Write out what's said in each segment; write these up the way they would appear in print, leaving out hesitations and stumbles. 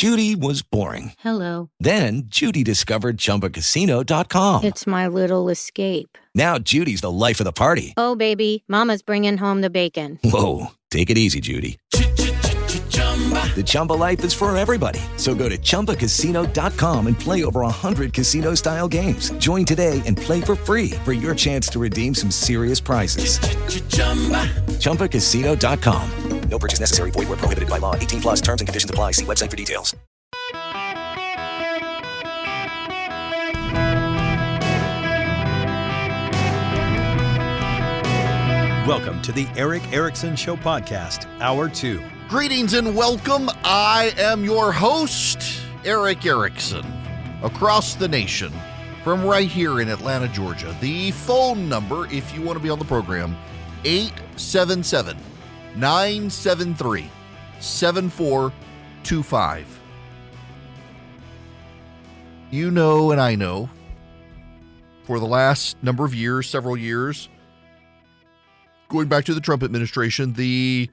Judy was boring. Hello. Then Judy discovered ChumbaCasino.com. It's my little escape. Now Judy's the life of the party. Oh, baby, mama's bringing home the bacon. Whoa, take it easy, Judy. The Chumba life is for everybody. So go to ChumbaCasino.com and play over 100 casino-style games. Join today and play for free for your chance to redeem some serious prizes. ChumbaCasino.com. No purchase necessary. Void where prohibited by law. 18 plus terms and conditions apply. See website for details. Welcome to the Eric Erickson Show Podcast, Hour 2. Greetings and welcome. I am your host, Eric Erickson, across the nation, from right here in Atlanta, Georgia. The phone number, if you want to be on the program, 877-973-7425. You know and I know, for the last number of years, several years, going back to the Trump administration, the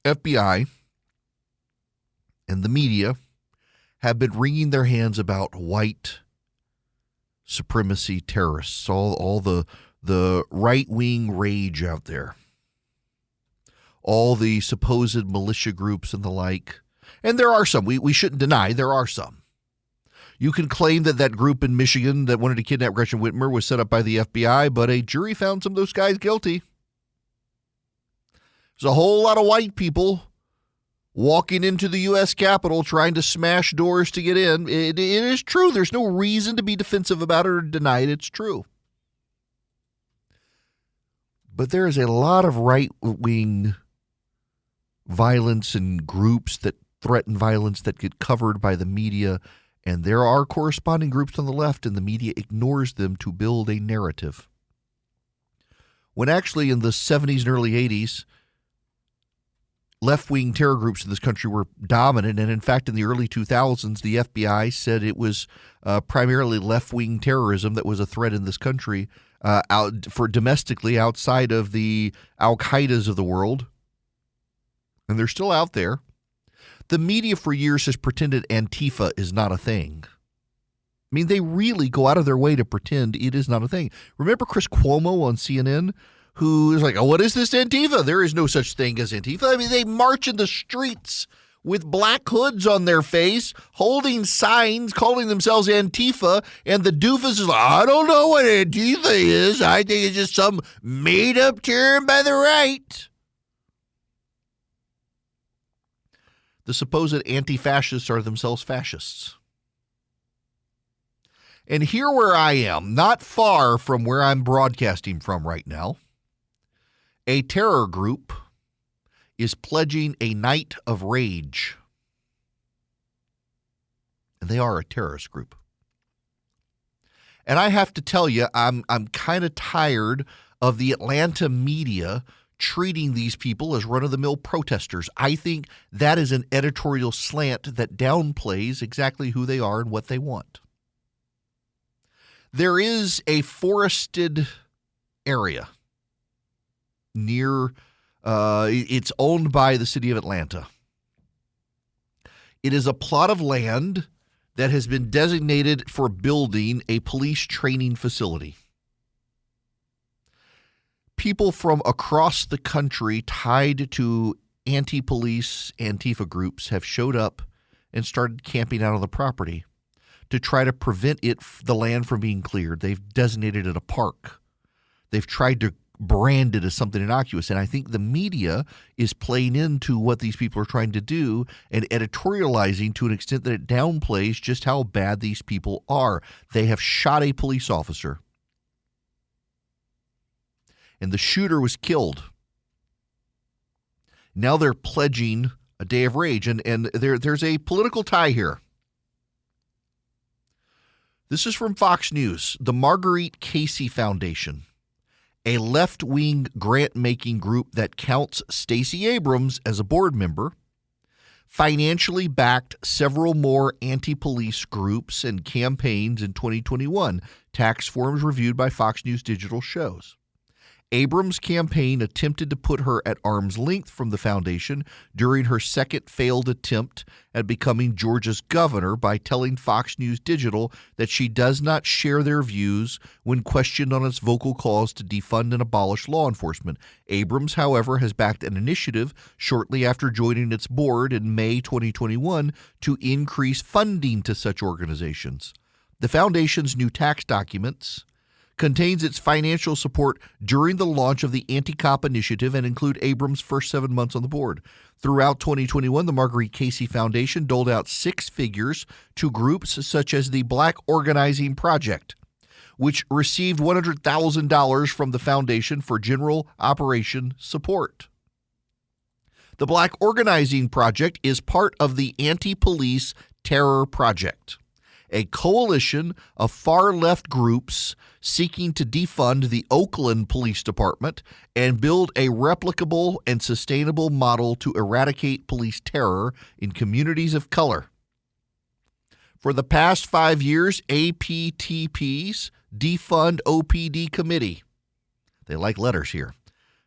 FBI and the media have been wringing their hands about white supremacy terrorists, all the right-wing rage out there, all the supposed militia groups and the like. And there are some. We shouldn't deny there are some. You can claim that that group in Michigan that wanted to kidnap Gretchen Whitmer was set up by the FBI, but a jury found some of those guys guilty. There's a whole lot of white people walking into the U.S. Capitol trying to smash doors to get in. It is true. There's no reason to be defensive about it or deny it. It's true. But there is a lot of right-wing violence and groups that threaten violence that get covered by the media. And there are corresponding groups on the left, and the media ignores them to build a narrative. When actually in the 70s and early 80s, left-wing terror groups in this country were dominant. And in fact, in the early 2000s, the FBI said it was primarily left-wing terrorism that was a threat in this country domestically outside of the Al-Qaedas of the world. And they're still out there. The media for years has pretended Antifa is not a thing. I mean, they really go out of their way to pretend it is not a thing. Remember Chris Cuomo on CNN, who is like, oh, what is this Antifa? There is no such thing as Antifa. I mean, they march in the streets with black hoods on their face, holding signs, calling themselves Antifa, and the doofus is like, I don't know what Antifa is. I think it's just some made-up term by the right. The supposed anti-fascists are themselves fascists. And here where I am, not far from where I'm broadcasting from right now, a terror group is pledging a night of rage. And they are a terrorist group. And I have to tell you, I'm kind of tired of the Atlanta media treating these people as run-of-the-mill protesters. I think that is an editorial slant that downplays exactly who they are and what they want. There is a forested area near, it's owned by the city of Atlanta. It is a plot of land that has been designated for building a police training facility. People from across the country tied to anti-police Antifa groups have showed up and started camping out on the property to try to prevent the land from being cleared. They've designated it a park. They've tried to brand it as something innocuous. And I think the media is playing into what these people are trying to do and editorializing to an extent that it downplays just how bad these people are. They have shot a police officer. And the shooter was killed. Now they're pledging a day of rage. And there's a political tie here. This is from Fox News. The Marguerite Casey Foundation, a left-wing grant-making group that counts Stacey Abrams as a board member, financially backed several more anti-police groups and campaigns in 2021, tax forms reviewed by Fox News Digital shows. Abrams' campaign attempted to put her at arm's length from the foundation during her second failed attempt at becoming Georgia's governor by telling Fox News Digital that she does not share their views when questioned on its vocal calls to defund and abolish law enforcement. Abrams, however, has backed an initiative shortly after joining its board in May 2021 to increase funding to such organizations. The foundation's new tax documents contains its financial support during the launch of the Anti-Cop initiative and include Abrams' first 7 months on the board. Throughout 2021, the Marguerite Casey Foundation doled out six figures to groups such as the Black Organizing Project, which received $100,000 from the foundation for general operation support. The Black Organizing Project is part of the Anti-Police Terror Project, a coalition of far-left groups seeking to defund the Oakland Police Department and build a replicable and sustainable model to eradicate police terror in communities of color. For the past 5 years, APTP's Defund OPD Committee, they like letters here,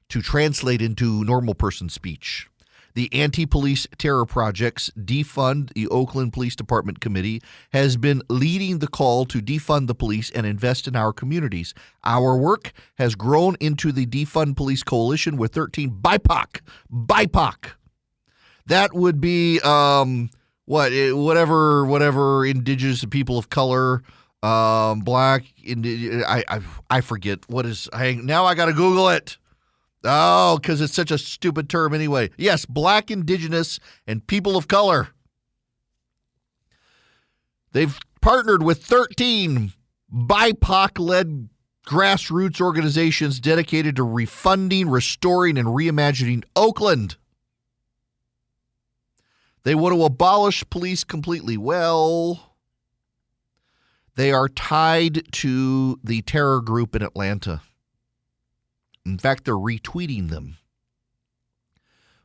to translate into normal person speech. The Anti-Police Terror Project's Defund the Oakland Police Department Committee has been leading the call to defund the police and invest in our communities. Our work has grown into the Defund Police Coalition with 13 BIPOC. That would be whatever indigenous people of color, black, I forget what is. Now I got to Google it. Oh, because it's such a stupid term anyway. Yes, black, indigenous, and people of color. They've partnered with 13 BIPOC-led grassroots organizations dedicated to refunding, restoring, and reimagining Oakland. They want to abolish police completely. Well, they are tied to the terror group in Atlanta. In fact, they're retweeting them.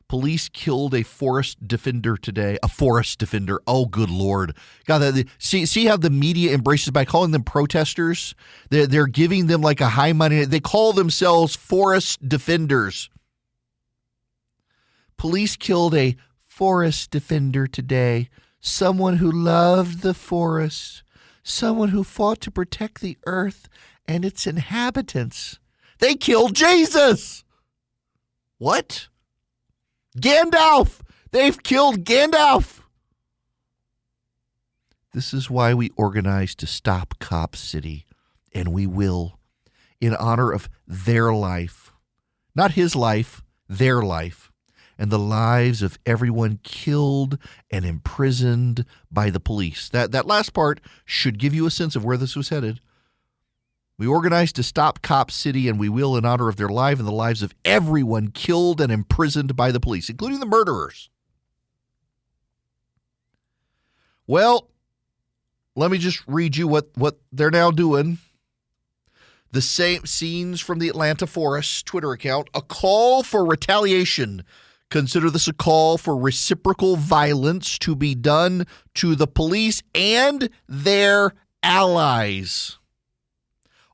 Police killed a forest defender today. A forest defender. Oh, good Lord. God, see how the media embraces by calling them protesters? They're giving them like a high money. They call themselves forest defenders. Police killed a forest defender today. Someone who loved the forest. Someone who fought to protect the earth and its inhabitants. They killed Jesus. What? Gandalf. They've killed Gandalf. This is why we organized to stop Cop City, and we will, in honor of their life. Not his life, their life, and the lives of everyone killed and imprisoned by the police. That last part should give you a sense of where this was headed. We organized to stop Cop City, and we will in honor of their life and the lives of everyone killed and imprisoned by the police, including the murderers. Well, let me just read you what they're now doing. The same scenes from the Atlanta Forest Twitter account. A call for retaliation. Consider this a call for reciprocal violence to be done to the police and their allies.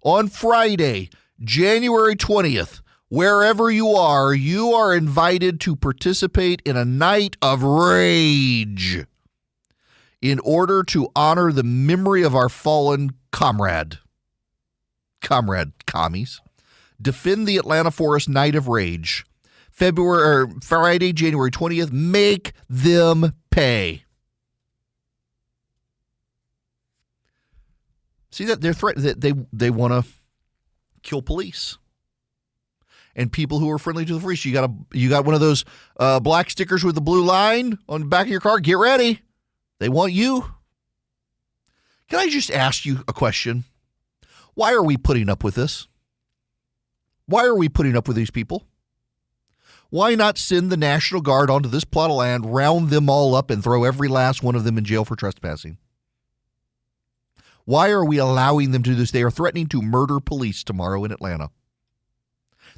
On Friday, January 20th, wherever you are invited to participate in a night of rage in order to honor the memory of our fallen comrade, commies. Defend the Atlanta Forest Night of Rage. Friday, January 20th, make them pay. See that they're they want to kill police and people who are friendly to the police. You got one of those black stickers with the blue line on the back of your car. Get ready. They want you. Can I just ask you a question? Why are we putting up with this? Why are we putting up with these people? Why not send the National Guard onto this plot of land, round them all up, and throw every last one of them in jail for trespassing? Why are we allowing them to do this? They are threatening to murder police tomorrow in Atlanta.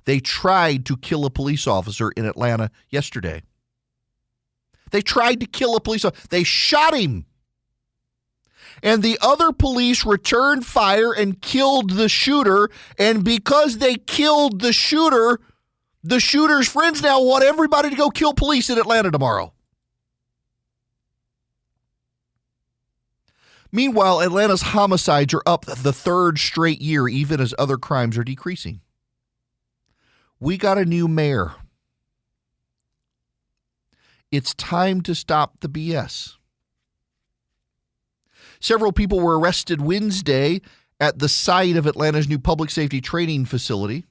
They tried to kill a police officer in Atlanta yesterday. They tried to kill a police officer. They shot him. and the other police returned fire and killed the shooter. And because they killed the shooter's friends now want everybody to go kill police in Atlanta tomorrow. Meanwhile, Atlanta's homicides are up the third straight year, even as other crimes are decreasing. We got a new mayor. It's time to stop the BS. Several people were arrested Wednesday at the site of Atlanta's new public safety training facility.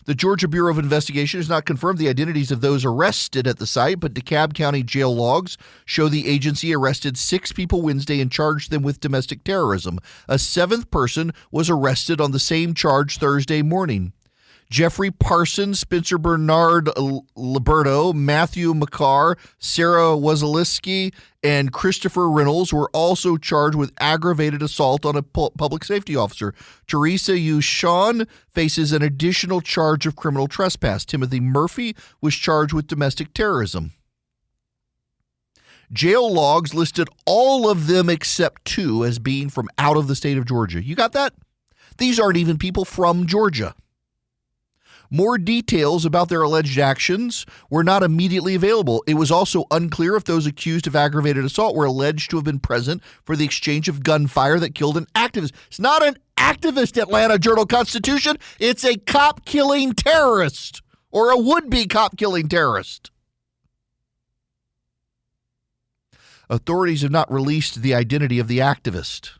The Georgia Bureau of Investigation has not confirmed the identities of those arrested at the site, but DeKalb County jail logs show the agency arrested 6 people Wednesday and charged them with domestic terrorism. A 7th person was arrested on the same charge Thursday morning. Jeffrey Parsons, Spencer Bernard Liberto, Matthew McCarr, Sarah Wazaliski, and Christopher Reynolds were also charged with aggravated assault on a public safety officer. Teresa Yu Sean faces an additional charge of criminal trespass. Timothy Murphy was charged with domestic terrorism. Jail logs listed all of them except 2 as being from out of the state of Georgia. You got that? These aren't even people from Georgia. More details about their alleged actions were not immediately available. It was also unclear if those accused of aggravated assault were alleged to have been present for the exchange of gunfire that killed an activist. It's not an activist, Atlanta Journal-Constitution. It's a cop-killing terrorist or a would-be cop-killing terrorist. Authorities have not released the identity of the activist.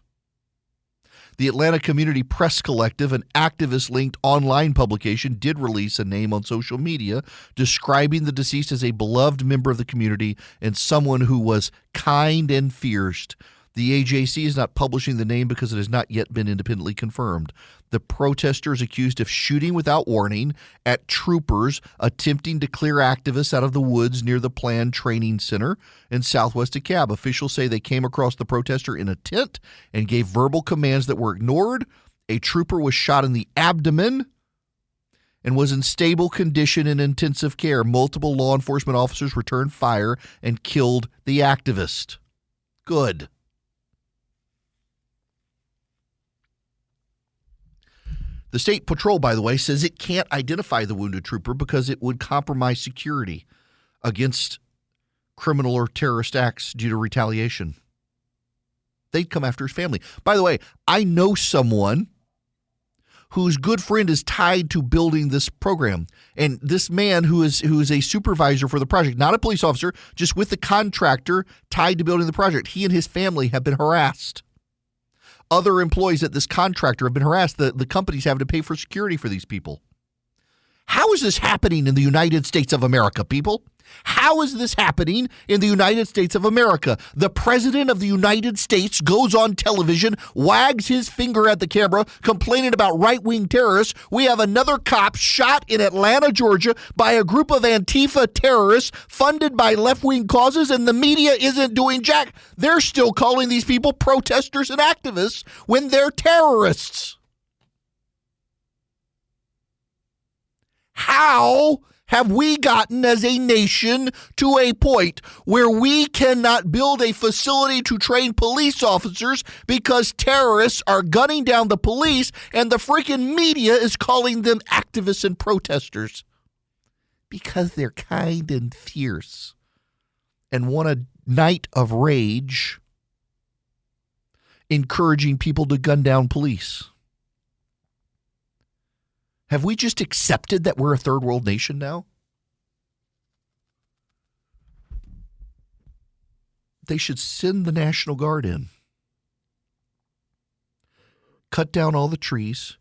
The Atlanta Community Press Collective, an activist-linked online publication, did release a name on social media describing the deceased as a beloved member of the community and someone who was kind and fierce. The AJC is not publishing the name because it has not yet been independently confirmed. The protester is accused of shooting without warning at troopers attempting to clear activists out of the woods near the planned training center in southwest DeKalb. Officials say they came across the protester in a tent and gave verbal commands that were ignored. A trooper was shot in the abdomen and was in stable condition in intensive care. Multiple law enforcement officers returned fire and killed the activist. Good. The State Patrol, by the way, says it can't identify the wounded trooper because it would compromise security against criminal or terrorist acts due to retaliation. They'd come after his family. By the way, I know someone whose good friend is tied to building this program. And this man who is a supervisor for the project, not a police officer, just with the contractor tied to building the project, he and his family have been harassed. Other employees at this contractor have been harassed. The company's having to pay for security for these people. How is this happening in the United States of America, people? How is this happening in the United States of America? The President of the United States goes on television, wags his finger at the camera, complaining about right-wing terrorists. We have another cop shot in Atlanta, Georgia, by a group of Antifa terrorists funded by left-wing causes, and the media isn't doing jack. They're still calling these people protesters and activists when they're terrorists. How have we gotten as a nation to a point where we cannot build a facility to train police officers because terrorists are gunning down the police and the freaking media is calling them activists and protesters? Because they're kind and fierce and want a night of rage, encouraging people to gun down police. Have we just accepted that we're a third world nation now? They should send the National Guard in. Cut down all the trees,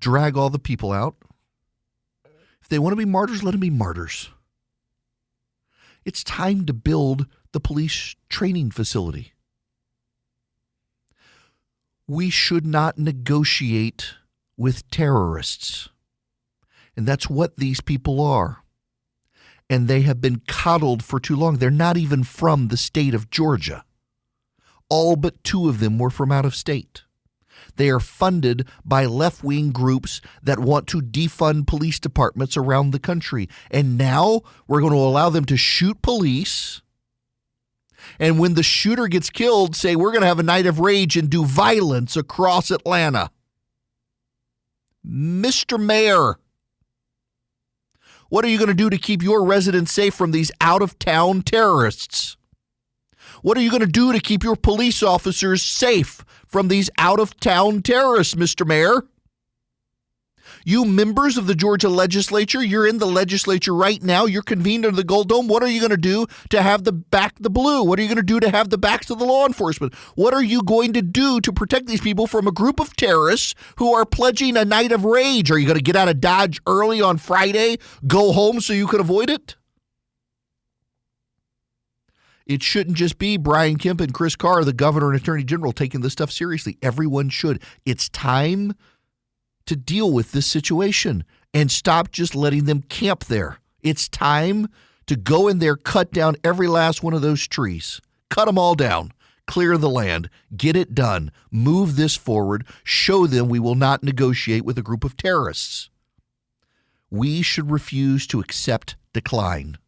drag all the people out. If they want to be martyrs, let them be martyrs. It's time to build the police training facility. We should not negotiate with terrorists. And that's what these people are. And they have been coddled for too long. They're not even from the state of Georgia. All but 2 of them were from out of state. They are funded by left-wing groups that want to defund police departments around the country. And now we're going to allow them to shoot police And when the shooter gets killed, say, we're going to have a night of rage and do violence across Atlanta. Mr. Mayor, what are you going to do to keep your residents safe from these out-of-town terrorists? What are you going to do to keep your police officers safe from these out-of-town terrorists, Mr. Mayor? You members of the Georgia legislature, you're in the legislature right now. You're convened under the Gold Dome. What are you going to do to have the blue? What are you going to do to have the backs of the law enforcement? What are you going to do to protect these people from a group of terrorists who are pledging a night of rage? Are you going to get out of Dodge early on Friday, go home so you can avoid it? It shouldn't just be Brian Kemp and Chris Carr, the governor and attorney general, taking this stuff seriously. Everyone should. It's time to deal with this situation and stop just letting them camp there. It's time to go in there, cut down every last one of those trees, cut them all down, clear the land, get it done, move this forward, show them we will not negotiate with a group of terrorists. We should refuse to accept decline.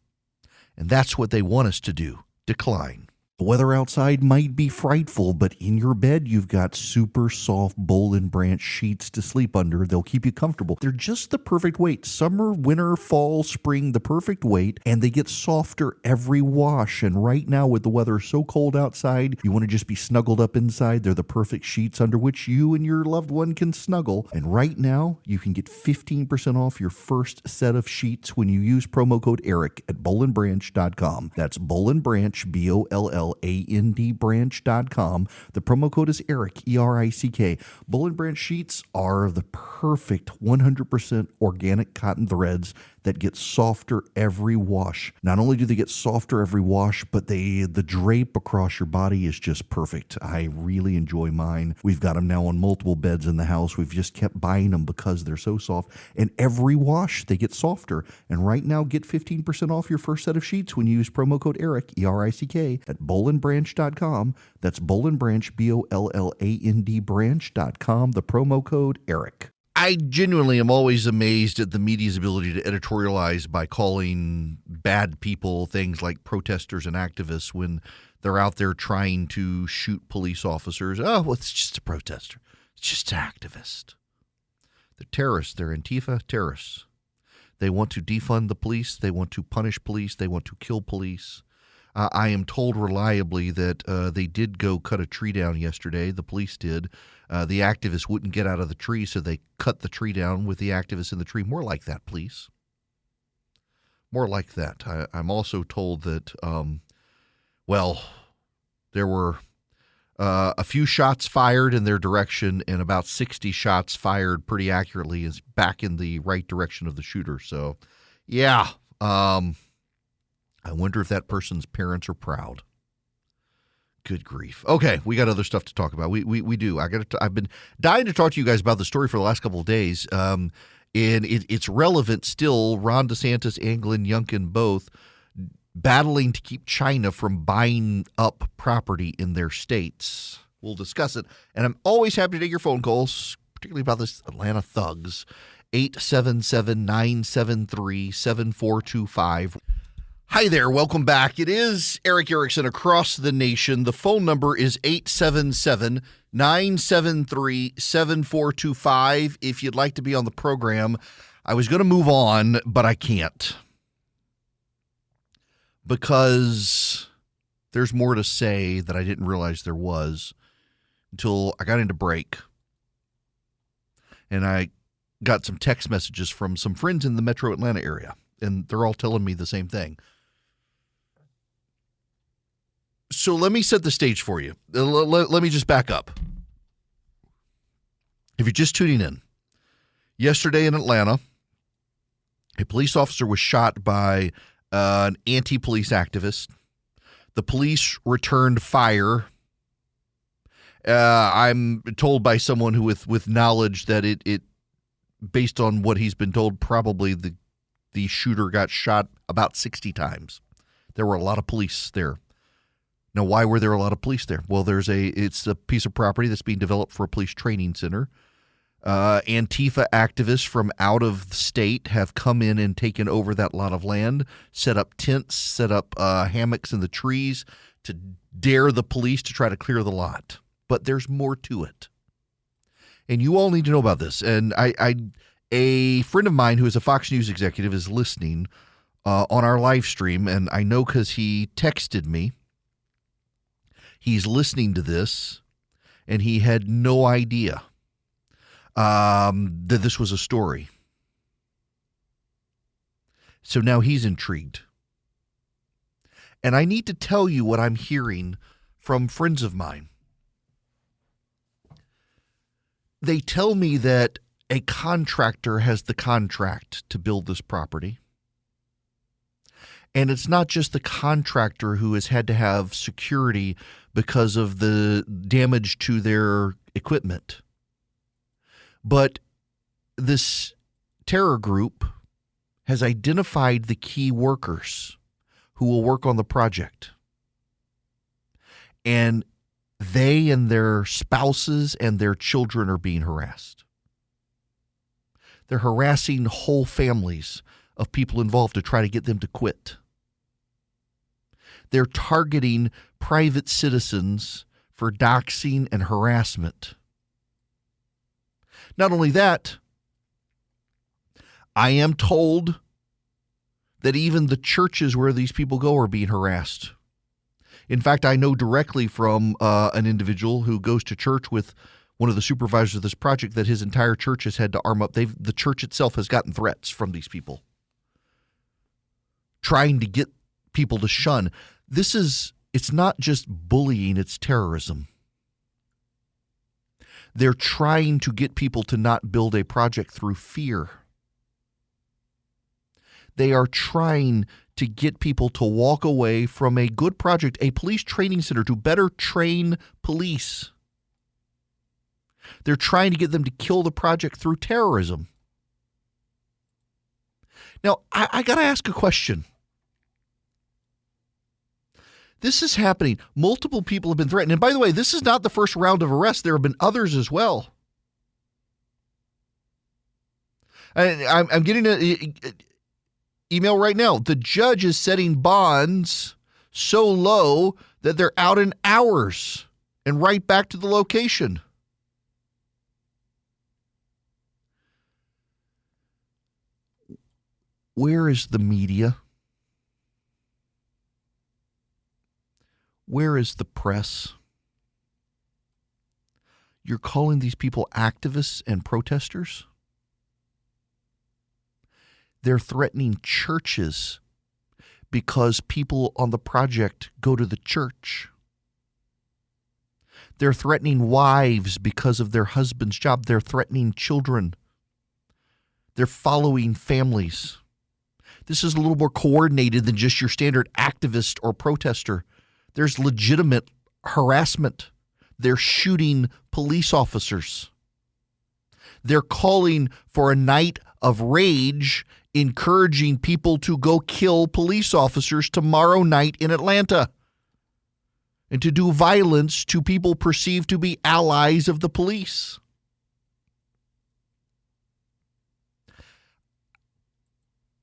And that's what they want us to do, decline. The weather outside might be frightful, but in your bed, you've got super soft Boll and Branch sheets to sleep under. They'll keep you comfortable. They're just the perfect weight. Summer, winter, fall, spring, the perfect weight, and they get softer every wash. And right now, with the weather so cold outside, you want to just be snuggled up inside. They're the perfect sheets under which you and your loved one can snuggle. And right now, you can get 15% off your first set of sheets when you use promo code ERIC at bollandbranch.com. That's Boll and Branch, BOLLAND branch.com. The promo code is ERIC, ERICK. Boll and Branch sheets are the perfect 100% organic cotton threads that get softer every wash. Not only do they get softer every wash, but the drape across your body is just perfect. I really enjoy mine. We've got them now on multiple beds in the house. We've just kept buying them because they're so soft. And every wash, they get softer. And right now, get 15% off your first set of sheets when you use promo code ERIC, ERICK, at bollandbranch.com. That's Boll and Branch, BOLLAND branch.com. The promo code ERIC. I genuinely am always amazed at the media's ability to editorialize by calling bad people things like protesters and activists when they're out there trying to shoot police officers. Oh, well, it's just a protester. It's just an activist. They're terrorists. They're Antifa terrorists. They want to defund the police. They want to punish police. They want to kill police. I am told reliably that they did go cut a tree down yesterday. The police did. The activists wouldn't get out of the tree, so they cut the tree down with the activists in the tree. More like that, please. More like that. I'm also told that, there were a few shots fired in their direction and about 60 shots fired pretty accurately is back in the right direction of the shooter. So, yeah, I wonder if that person's parents are proud. Good grief. Okay, we got other stuff to talk about. We do. I've been dying to talk to you guys about the story for the last couple of days. And it's relevant still. Ron DeSantis and Glenn Youngkin both battling to keep China from buying up property in their states. We'll discuss it. And I'm always happy to take your phone calls, particularly about this Atlanta thugs. 877-973-7425. Hi there. Welcome back. It is Eric Erickson across the nation. The phone number is 877-973-7425. If you'd like to be on the program, I was going to move on, but I can't. Because there's more to say that I didn't realize there was until I got into break. And I got some text messages from some friends in the metro Atlanta area, and they're all telling me the same thing. So let me set the stage for you. Let me just back up. If you're just tuning in, yesterday in Atlanta, a police officer was shot by an anti-police activist. The police returned fire. I'm told by someone who with knowledge that it based on what he's been told, probably the shooter got shot about 60 times. There were a lot of police there. Now, why were there a lot of police there? Well, it's a piece of property that's being developed for a police training center. Antifa activists from out of the state have come in and taken over that lot of land, set up tents, set up hammocks in the trees to dare the police to try to clear the lot. But there's more to it. And you all need to know about this. And a friend of mine who is a Fox News executive is listening on our live stream, and I know because he texted me. He's listening to this, and he had no idea that this was a story. So now he's intrigued. And I need to tell you what I'm hearing from friends of mine. They tell me that a contractor has the contract to build this property. And it's not just the contractor who has had to have security because of the damage to their equipment. But this terror group has identified the key workers who will work on the project. And they and their spouses and their children are being harassed. They're harassing whole families of people involved to try to get them to quit. They're targeting private citizens for doxing and harassment. Not only that, I am told that even the churches where these people go are being harassed. In fact, I know directly from an individual who goes to church with one of the supervisors of this project that his entire church has had to arm up. The church itself has gotten threats from these people, trying to get people to shun. It's not just bullying, it's terrorism. They're trying to get people to not build a project through fear. They are trying to get people to walk away from a good project, a police training center to better train police. They're trying to get them to kill the project through terrorism. Now, I got to ask a question. This is happening. Multiple people have been threatened. And by the way, this is not the first round of arrests. There have been others as well. I'm getting an email right now. The judge is setting bonds so low that they're out in hours and right back to the location. Where is the media? Where is the press? You're calling these people activists and protesters? They're threatening churches because people on the project go to the church. They're threatening wives because of their husband's job. They're threatening children. They're following families. This is a little more coordinated than just your standard activist or protester. There's legitimate harassment. They're shooting police officers. They're calling for a night of rage, encouraging people to go kill police officers tomorrow night in Atlanta and to do violence to people perceived to be allies of the police.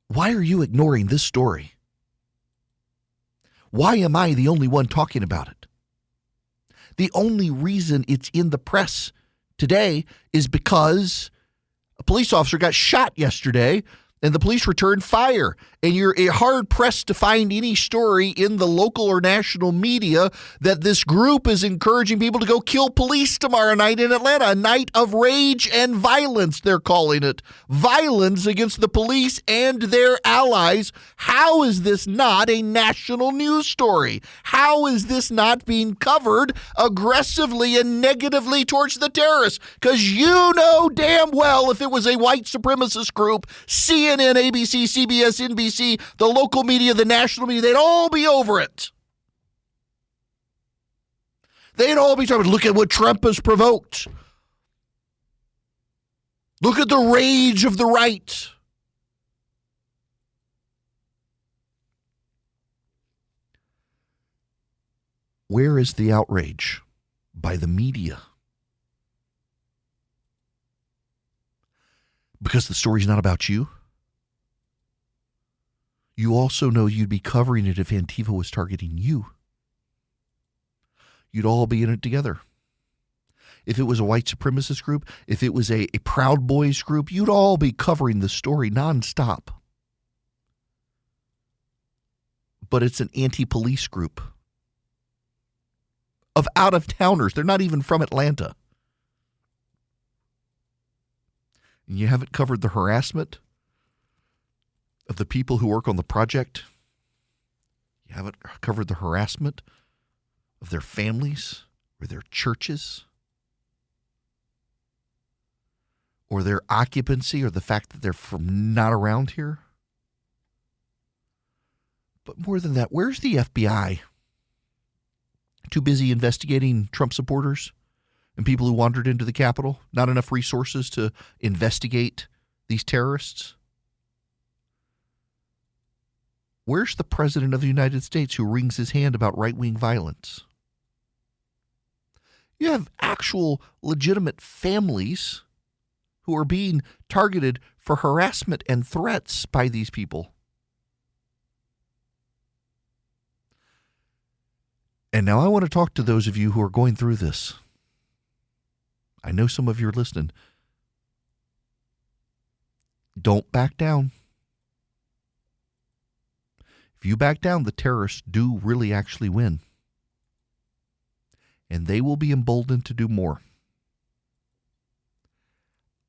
Why are you ignoring this story? Why am I the only one talking about it? The only reason it's in the press today is because a police officer got shot yesterday and the police returned fire. And you're hard-pressed to find any story in the local or national media that this group is encouraging people to go kill police tomorrow night in Atlanta. A night of rage and violence, they're calling it. Violence against the police and their allies. How is this not a national news story? How is this not being covered aggressively and negatively towards the terrorists? Because you know damn well if it was a white supremacist group, CNN, ABC, CBS, NBC, the local media, the national media, they'd all be over it. They'd all be talking, look at what Trump has provoked. Look at the rage of the right. Where is the outrage? By the media. Because the story's not about you. You also know you'd be covering it if Antifa was targeting you. you'd all be in it together. If it was a white supremacist group, if it was a Proud Boys group, you'd all be covering the story nonstop. But it's an anti-police group of out-of-towners. They're not even from Atlanta. And you haven't covered the harassment of the people who work on the project. You haven't covered the harassment of their families or their churches or their occupancy or the fact that they're from not around here. But more than that, where's the FBI? Too busy investigating Trump supporters and people who wandered into the Capitol? Not enough resources to investigate these terrorists? Where's the President of the United States who wrings his hand about right-wing violence? You have actual legitimate families who are being targeted for harassment and threats by these people. And now I want to talk to those of you who are going through this. I know some of you are listening. Don't back down. If you back down, the terrorists do really actually win. And they will be emboldened to do more.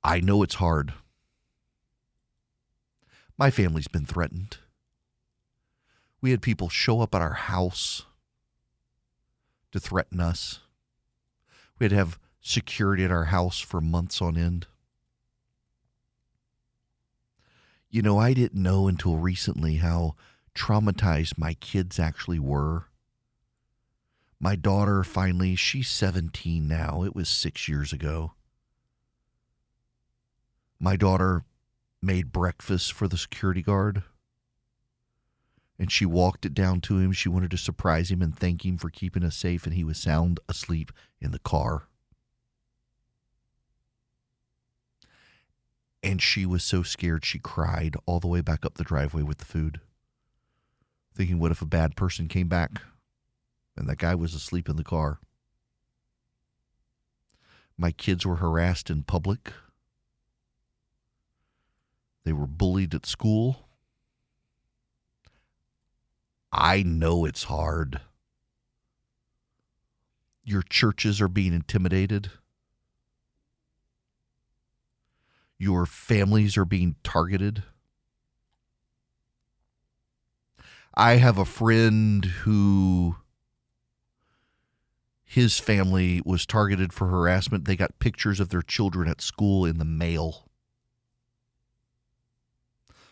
I know it's hard. My family's been threatened. We had people show up at our house to threaten us. We had to have security at our house for months on end. You know, I didn't know until recently how traumatized my kids actually were. My daughter finally, she's 17 now. It was 6 years ago. My daughter made breakfast for the security guard, and she walked it down to him. She wanted to surprise him and thank him for keeping us safe, and he was sound asleep in the car. And she was so scared she cried all the way back up the driveway with the food, thinking, what if a bad person came back and that guy was asleep in the car? My kids were harassed in public. They were bullied at school. I know it's hard. Your churches are being intimidated. Your families are being targeted. I have a friend who his family was targeted for harassment. They got pictures of their children at school in the mail.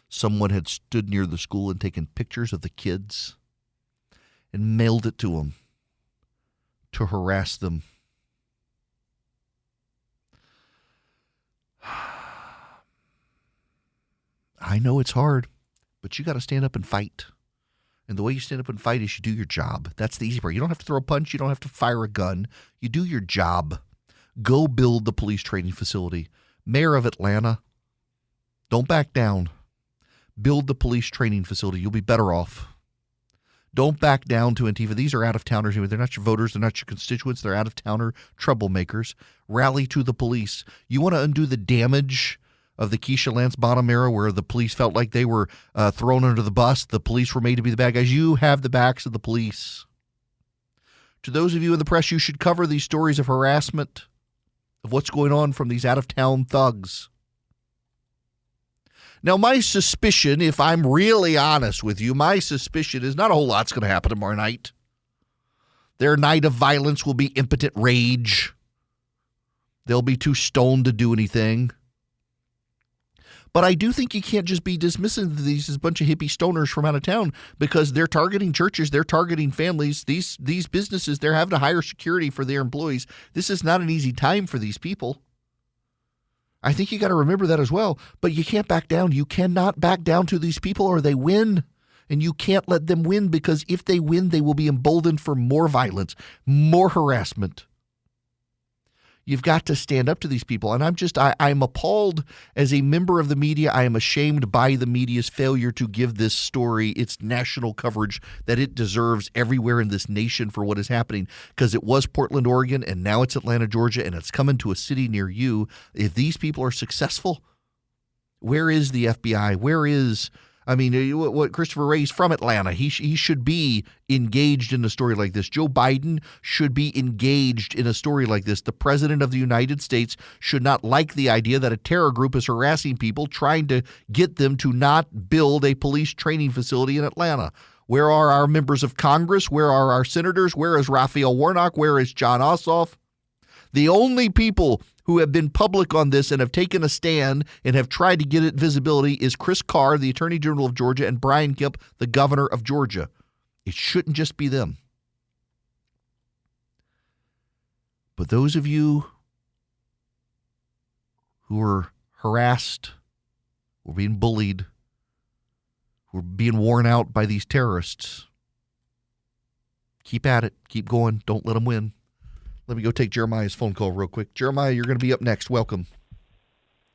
Someone had stood near the school and taken pictures of the kids and mailed it to them to harass them. I know it's hard, but you got to stand up and fight. And the way you stand up and fight is you do your job. That's the easy part. You don't have to throw a punch. You don't have to fire a gun. You do your job. Go build the police training facility. Mayor of Atlanta, don't back down. Build the police training facility. You'll be better off. Don't back down to Antifa. These are out-of-towners. They're not your voters. They're not your constituents. They're out-of-towner troublemakers. Rally to the police. You want to undo the damage of the Keisha Lance Bottom era where the police felt like they were thrown under the bus. The police were made to be the bad guys. You have the backs of the police. To those of you in the press, you should cover these stories of harassment, of what's going on from these out-of-town thugs. Now, my suspicion, if I'm really honest with you, my suspicion is not a whole lot's going to happen tomorrow night. Their night of violence will be impotent rage. They'll be too stoned to do anything. But I do think you can't just be dismissing these as a bunch of hippie stoners from out of town because they're targeting churches, they're targeting families. These businesses, they're having to hire security for their employees. This is not an easy time for these people. I think you got to remember that as well. But you can't back down. You cannot back down to these people or they win. And you can't let them win because if they win, they will be emboldened for more violence, more harassment. You've got to stand up to these people. And I'm appalled as a member of the media. I am ashamed by the media's failure to give this story its national coverage that it deserves everywhere in this nation for what is happening, because it was Portland, Oregon, and now it's Atlanta, Georgia, and it's coming to a city near you. If these people are successful, where is the FBI? What Christopher Wray's from Atlanta. He should be engaged in a story like this. Joe Biden should be engaged in a story like this. The president of the United States should not like the idea that a terror group is harassing people, trying to get them to not build a police training facility in Atlanta. Where are our members of Congress? Where are our senators? Where is Raphael Warnock? Where is John Ossoff? The only people who have been public on this and have taken a stand and have tried to get it visibility is Chris Carr, the Attorney General of Georgia, and Brian Kemp, the Governor of Georgia. It shouldn't just be them. But those of you who are harassed, who are being bullied, who are being worn out by these terrorists, keep at it. Keep going. Don't let them win. Let me go take Jeremiah's phone call real quick. Jeremiah, you're going to be up next. Welcome.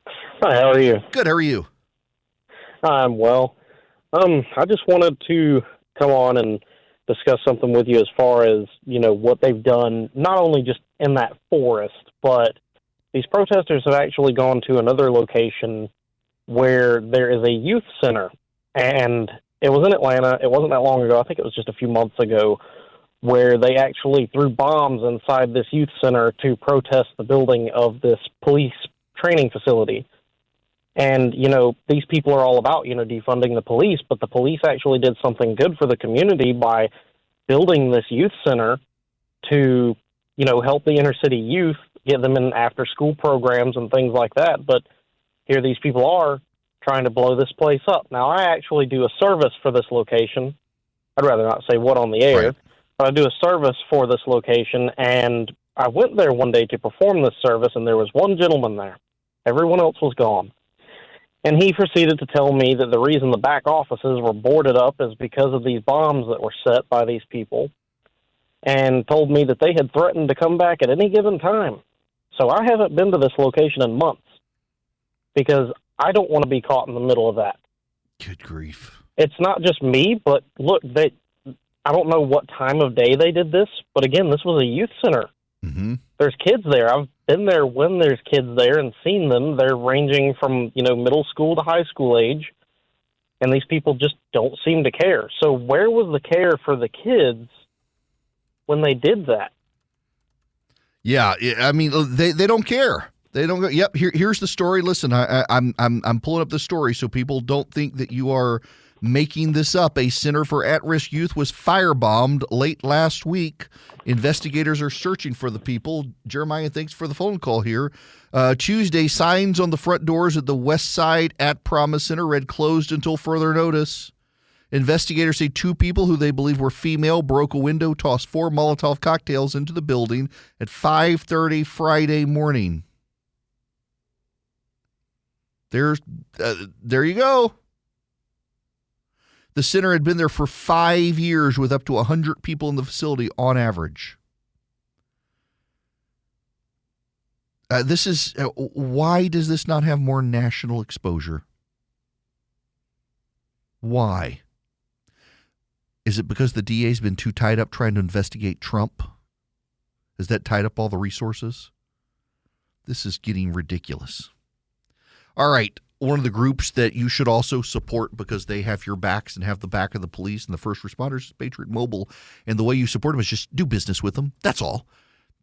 Hi, how are you? Good. How are you? I'm well. I just wanted to come on and discuss something with you as far as, what they've done, not only just in that forest, but these protesters have actually gone to another location where there is a youth center. And it was in Atlanta. It wasn't that long ago. I think it was just a few months ago, where they actually threw bombs inside this youth center to protest the building of this police training facility. And, these people are all about, defunding the police, but the police actually did something good for the community by building this youth center to, help the inner city youth, get them in after-school programs and things like that. But here these people are trying to blow this place up. Now, I actually do a service for this location. I'd rather not say what on the air. Right. I do a service for this location, and I went there one day to perform this service, and there was one gentleman there. Everyone else was gone. And he proceeded to tell me that the reason the back offices were boarded up is because of these bombs that were set by these people, and told me that they had threatened to come back at any given time. So I haven't been to this location in months because I don't want to be caught in the middle of that. Good grief. It's not just me, but look, I don't know what time of day they did this, but again, this was a youth center. Mm-hmm. There's kids there. I've been there when there's kids there and seen them. They're ranging from, middle school to high school age, and these people just don't seem to care. So where was the care for the kids when they did that? Yeah, they don't care. They don't go. Yep. Here's the story. Listen, I'm pulling up the story so people don't think that you are making this up. A center for at-risk youth was firebombed late last week. Investigators are searching for the people. Jeremiah, thanks for the phone call here. Tuesday, signs on the front doors at the West Side at Promise Center read closed until further notice. Investigators say two people who they believe were female broke a window, tossed 4 Molotov cocktails into the building at 5:30 Friday morning. There you go. The center had been there for 5 years with up to 100 people in the facility on average. Why does this not have more national exposure? Why? Is it because the DA's been too tied up trying to investigate Trump? Has that tied up all the resources? This is getting ridiculous. All right. One of the groups that you should also support because they have your backs and have the back of the police and the first responders is Patriot Mobile. And the way you support them is just do business with them. That's all.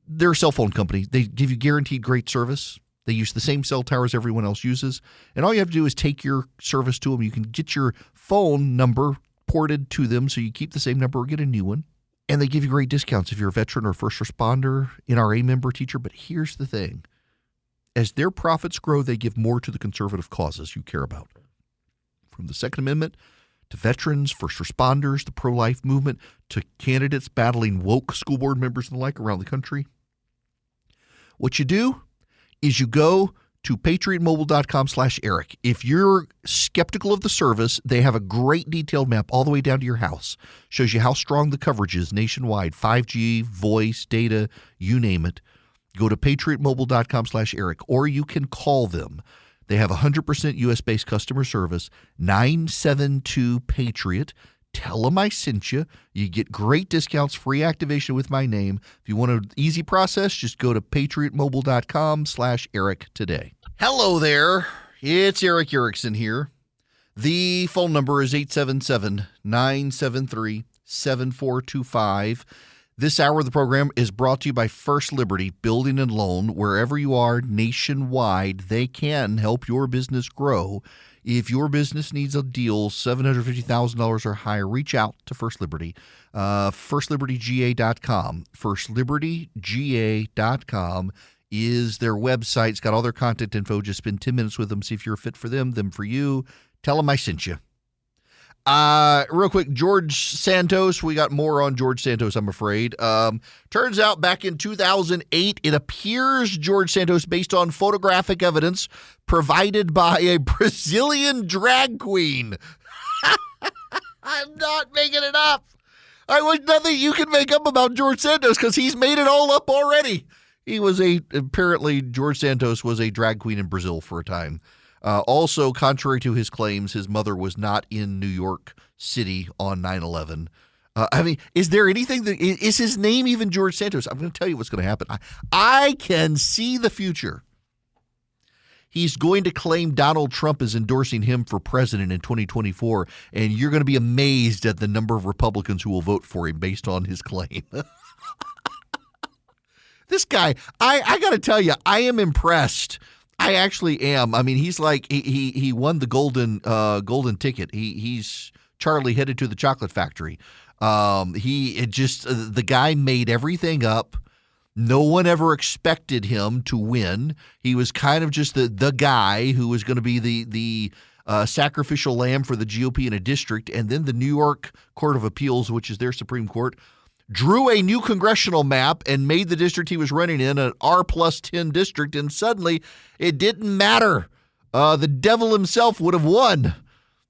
They're a cell phone company. They give you guaranteed great service. They use the same cell towers everyone else uses. And all you have to do is take your service to them. You can get your phone number ported to them so you keep the same number or get a new one. And they give you great discounts if you're a veteran or first responder, NRA member, teacher. But here's the thing. As their profits grow, they give more to the conservative causes you care about. From the Second Amendment to veterans, first responders, the pro-life movement, to candidates battling woke school board members and the like around the country. What you do is you go to patriotmobile.com/Eric. If you're skeptical of the service, they have a great detailed map all the way down to your house. Shows you how strong the coverage is nationwide, 5G, voice, data, you name it. Go to patriotmobile.com/Eric, or you can call them. They have 100% U.S.-based customer service, 972-PATRIOT. Tell them I sent you. You get great discounts, free activation with my name. If you want an easy process, just go to patriotmobile.com/Eric today. Hello there. It's Eric Erickson here. The phone number is 877-973-7425. This hour of the program is brought to you by First Liberty Building and Loan. Wherever you are nationwide, they can help your business grow. If your business needs a deal, $750,000 or higher, reach out to First Liberty. FirstLibertyGA.com. FirstLibertyGA.com is their website. It's got all their contact info. Just spend 10 minutes with them, see if you're a fit for them for you. Tell them I sent you. Real quick, George Santos. We got more on George Santos, I'm afraid. Turns out back in 2008, it appears George Santos, based on photographic evidence provided by a Brazilian drag queen. I'm not making it up. I wish nothing you can make up about George Santos because he's made it all up already. Apparently George Santos was a drag queen in Brazil for a time. Also, contrary to his claims, his mother was not in New York City on 9/11. Is there anything is his name even George Santos? I'm going to tell you what's going to happen. I can see the future. He's going to claim Donald Trump is endorsing him for president in 2024, and you're going to be amazed at the number of Republicans who will vote for him based on his claim. This guy, I got to tell you, I am impressed. I actually am. I mean, he's like he won the golden ticket. He's Charlie headed to the chocolate factory. The guy made everything up. No one ever expected him to win. He was kind of just the guy who was going to be the sacrificial lamb for the GOP in a district. And then the New York Court of Appeals, which is their Supreme Court, drew a new congressional map and made the district he was running in an R+10 district, and suddenly it didn't matter. The devil himself would have won.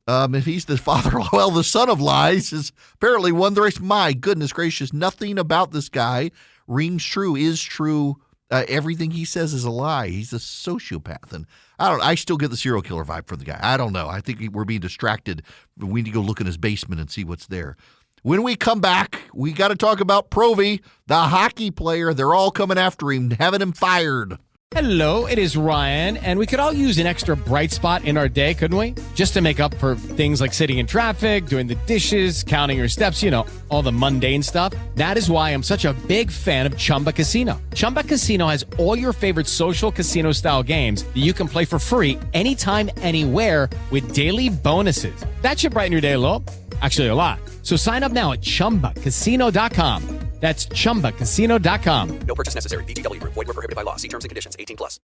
If he's the father, well, the son of lies has apparently won the race. My goodness gracious, nothing about this guy rings true, is true. Everything he says is a lie. He's a sociopath. And I still get the serial killer vibe from the guy. I don't know. I think we're being distracted. We need to go look in his basement and see what's there. When we come back, we got to talk about Provy, the hockey player. They're all coming after him, having him fired. Hello, it is Ryan, and we could all use an extra bright spot in our day, couldn't we? Just to make up for things like sitting in traffic, doing the dishes, counting your steps, all the mundane stuff. That is why I'm such a big fan of Chumba Casino. Chumba Casino has all your favorite social casino-style games that you can play for free anytime, anywhere with daily bonuses. That should brighten your day a little. Actually, a lot. So sign up now at ChumbaCasino.com. That's ChumbaCasino.com. No purchase necessary. VGW Group. Void where prohibited by law. See terms and conditions. 18+.